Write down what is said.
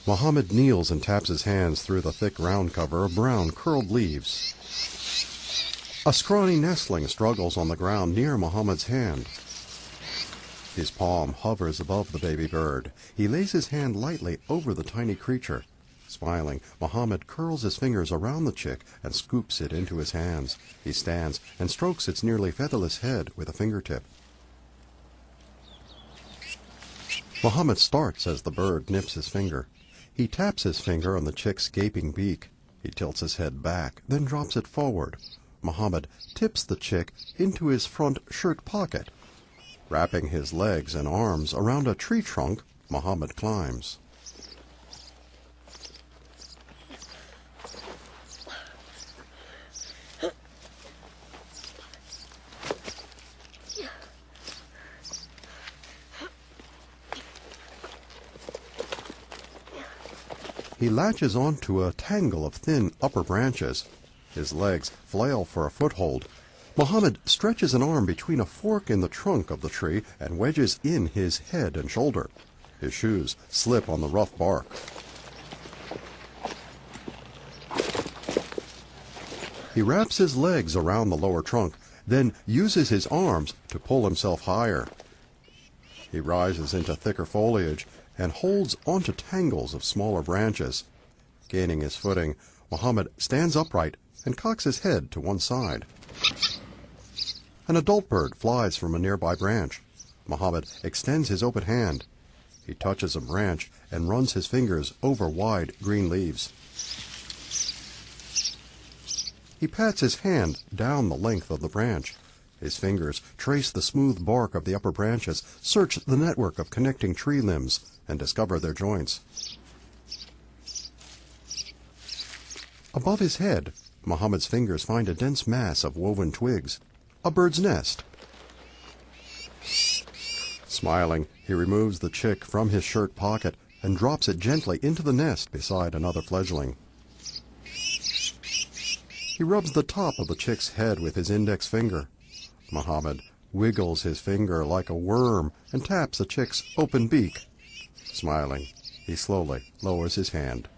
Mohammed kneels and taps his hands through the thick ground cover of brown curled leaves. A scrawny nestling struggles on the ground near Mohammed's hand. His palm hovers above the baby bird. He lays his hand lightly over the tiny creature. Smiling, Mohammed curls his fingers around the chick and scoops it into his hands. He stands and strokes its nearly featherless head with a fingertip. Mohammed starts as the bird nips his finger. He taps his finger on the chick's gaping beak. He tilts his head back, then drops it forward. Mohammed tips the chick into his front shirt pocket. Wrapping his legs and arms around a tree trunk, Mohammed climbs. He latches onto a tangle of thin upper branches. His legs flail for a foothold. Mohammed stretches an arm between a fork in the trunk of the tree and wedges in his head and shoulder. His shoes slip on the rough bark. He wraps his legs around the lower trunk, then uses his arms to pull himself higher. He rises into thicker foliage and holds onto tangles of smaller branches. Gaining his footing, Mohammed stands upright and cocks his head to one side. An adult bird flies from a nearby branch. Mohammed extends his open hand. He touches a branch and runs his fingers over wide green leaves. He pats his hand down the length of the branch. His fingers trace the smooth bark of the upper branches, search the network of connecting tree limbs, and discover their joints. Above his head, Mohammed's fingers find a dense mass of woven twigs, a bird's nest. Smiling, he removes the chick from his shirt pocket and drops it gently into the nest beside another fledgling. He rubs the top of the chick's head with his index finger. Mohammed wiggles his finger like a worm and taps the chick's open beak. Smiling, he slowly lowers his hand.